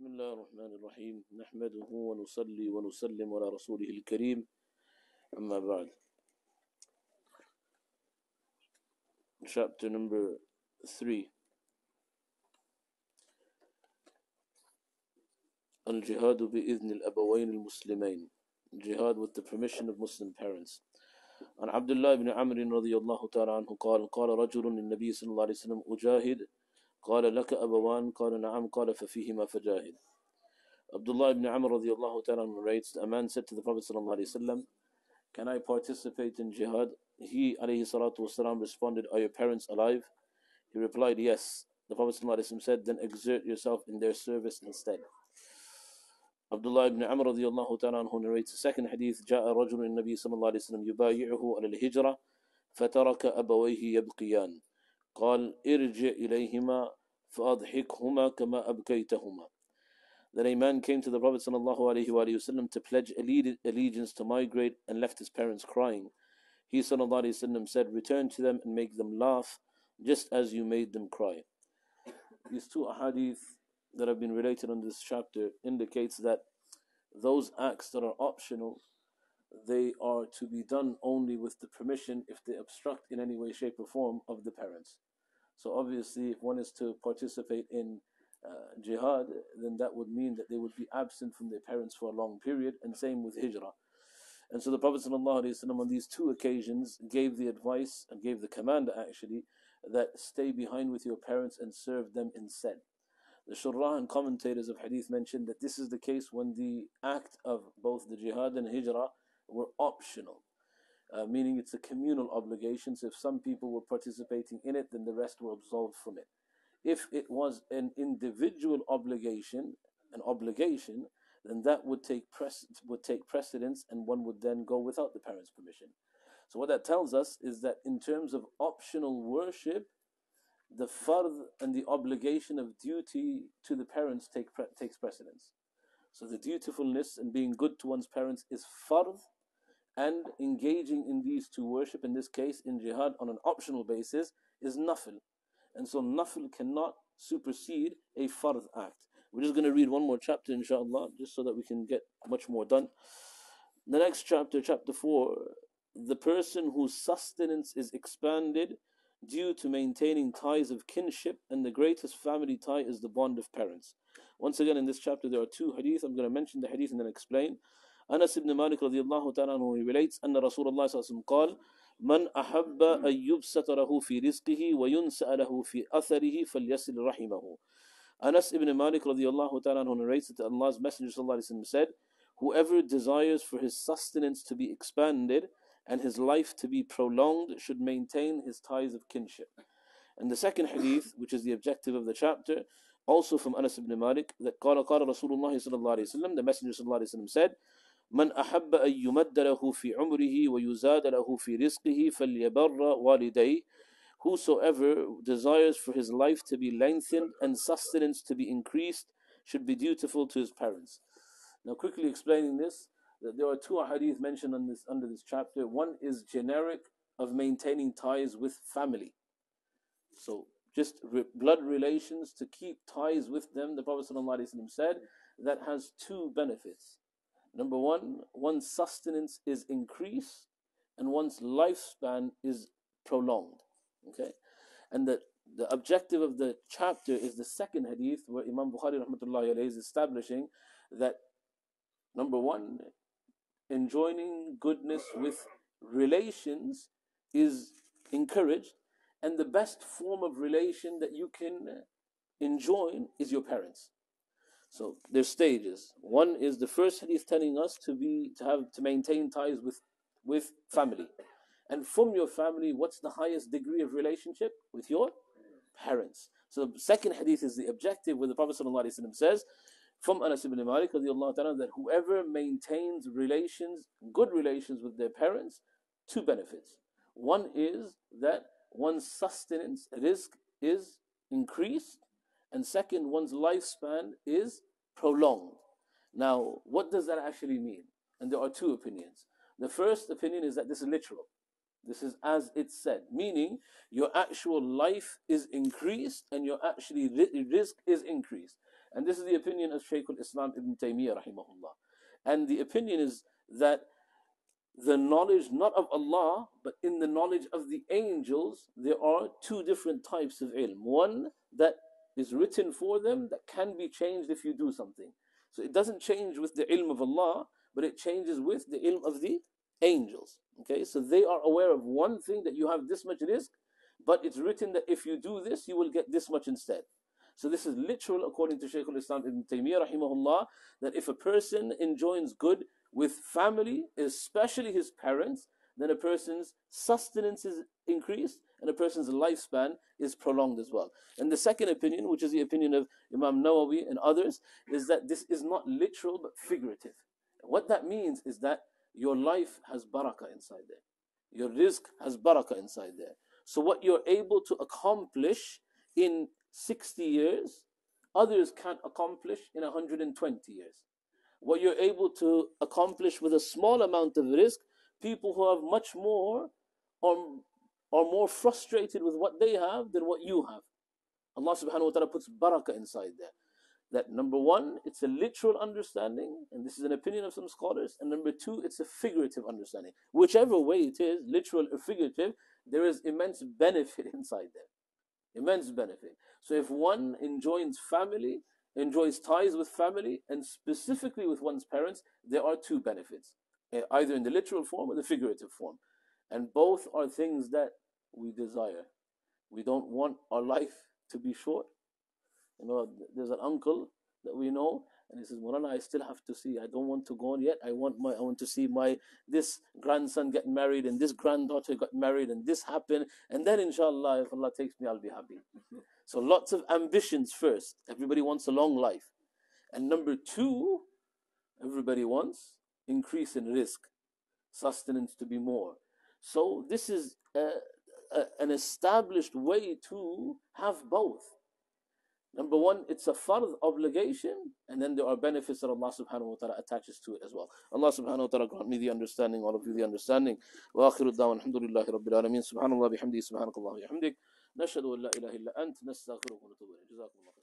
بسم الله الرحمن الرحيم نحمده ونصلي ونسلم على رسوله الكريم أما بعد. Chapter number 3, الجهاد بإذن الأبوين المسلمين, jihad with the permission of Muslim parents. عن عبد الله بن عمرو رضي الله تعالى عنه قال رجل للنبي صلى الله عليه وسلم أجاهد قال لك أبوان قال نعم قال ففيهما فجاهد. Abdullah ibn Amr radiallahu ta'ala narrates, a man said to the Prophet sallallahu alaihi wasallam, can I participate in jihad? He alayhi salatu wasalam responded, are your parents alive? He replied, yes. The Prophet sallallahu alaihi wasallam said, then exert yourself in their service instead. Abdullah ibn Amr radiallahu ta'ala anhu narrates the second hadith, جاء رجل النبي صلى الله عليه وسلم يبايعه على الهجرة فترك أبويه يبقيان قال ارجع إليهما فأضحكهما كما أبكيتهما. That a man came to the Prophet ﷺ to pledge allegiance to migrate and left his parents crying. He ﷺ said, return to them and make them laugh just as you made them cry. These two ahadith that have been related on this chapter indicates that those acts that are optional, they are to be done only with the permission, if they obstruct in any way, shape or form, of the parents. So obviously if one is to participate in jihad, then that would mean that they would be absent from their parents for a long period, and same with hijrah. And so the Prophet ﷺ on these two occasions gave the advice and gave the command actually that stay behind with your parents and serve them instead. The shurrah and commentators of hadith mentioned that this is the case when the act of both the jihad and hijrah were optional, meaning it's a communal obligation, so if some people were participating in it, then the rest were absolved from it. If it was an individual obligation, then that would take precedence, and one would then go without the parents' permission. So what that tells us is that in terms of optional worship, the fard and the obligation of duty to the parents takes precedence. So the dutifulness and being good to one's parents is fard, and engaging in these two worship, in this case in jihad on an optional basis, is nafil. And so nafil cannot supersede a fard act. We're just going to read one more chapter inshallah, just so that we can get much more done. The next chapter, chapter 4, the person whose sustenance is expanded due to maintaining ties of kinship, and the greatest family tie is the bond of parents. Once again in this chapter there are two hadith. I'm going to mention the hadith and then explain. Anas ibn Malik radiallahu ta'ala anhu, he relates, أن رسول الله صلى الله عليه وسلم قال من أحب أن يبسط له في رزقه وينسأ له في أثره فليصل رحمه. Anas ibn Malik radiallahu ta'ala anhu narrates that Allah's Messenger sallallahu alaihi wasallam said, whoever desires for his sustenance to be expanded and his life to be prolonged should maintain his ties of kinship. And the second hadith, which is the objective of the chapter, also from Anas ibn Malik, that قال رسول الله صلى الله عليه وسلم, the Messenger sallallahu alaihi wasallam said, من أحب أن يمد له في عمره ويزاد له في رزقه فليبر والديه. Whosoever desires for his life to be lengthened and sustenance to be increased should be dutiful to his parents. Now quickly explaining this, that there are two hadith mentioned under this chapter. One is generic of maintaining ties with family. So just blood relations, to keep ties with them. The Prophet ﷺ said that has two benefits. Number one, one's sustenance is increased and one's lifespan is prolonged. Okay, and the objective of the chapter is the second hadith, where Imam Bukhari rahmatullahi alayhi is establishing that number one, enjoining goodness with relations is encouraged, and the best form of relation that you can enjoin is your parents. So there's stages. One is the first hadith telling us to maintain ties with family. And from your family, what's the highest degree of relationship? With your parents. So the second hadith is the objective, where the Prophet ﷺ says, from Anas ibn Malik radiallahu ta'ala, that whoever maintains relations, good relations with their parents, two benefits. One is that one's sustenance, risk, is increased, and second, one's lifespan is prolonged. Now, what does that actually mean? And there are two opinions. The first opinion is that this is literal. This is as it's said, meaning your actual life is increased and your actually risk is increased. And this is the opinion of Shaykh al-Islam Ibn Taymiyyah rahimahullah. And the opinion is that the knowledge not of Allah, but in the knowledge of the angels, there are two different types of ilm. One that is written for them that can be changed if you do something. So it doesn't change with the ilm of Allah, but it changes with the ilm of the angels. Okay, so they are aware of one thing, that you have this much risk, but it's written that if you do this, you will get this much instead. So this is literal according to Shaykh al-Islam Ibn Taymiyyah rahimahullah, that if a person enjoins good with family, especially his parents, then a person's sustenance is increased and a person's lifespan is prolonged as well. And the second opinion, which is the opinion of Imam Nawawi and others, is that this is not literal but figurative. What that means is that your life has barakah inside there. Your rizq has barakah inside there. So what you're able to accomplish in 60 years, others can't accomplish in 120 years. What you're able to accomplish with a small amount of risk, people who have much more are more frustrated with what they have than what you have. Allah subhanahu wa ta'ala puts barakah inside there. That number one, it's a literal understanding, and this is an opinion of some scholars, and number two, it's a figurative understanding. Whichever way it is, literal or figurative, there is immense benefit inside there. Immense benefit. So if one enjoins family, enjoys ties with family, and specifically with one's parents, there are two benefits, either in the literal form or the figurative form. And both are things that we desire. We don't want our life to be short. You know, there's an uncle that we know, and he says, Mulana, I still have to see. I don't want to go on yet. I want to see this grandson get married, and this granddaughter got married, and this happened, and then inshallah, if Allah takes me, I'll be happy. So lots of ambitions first. Everybody wants a long life. And number two, everybody wants increase in risk, sustenance to be more. So this is an established way to have both. Number one, it's a fard obligation, and then there are benefits that Allah subhanahu wa ta'ala attaches to it as well. Allah subhanahu wa ta'ala grant me the understanding, all of you the understanding. Wa akhiru da'wan alhamdulillahi rabbil alameen. Subhanallah bihamdihi, subhanakallah wa bihamdik. Nashhadu an la ilaha illa ant, nastaghfiruka wa natubu ilayk. Jazakumullah.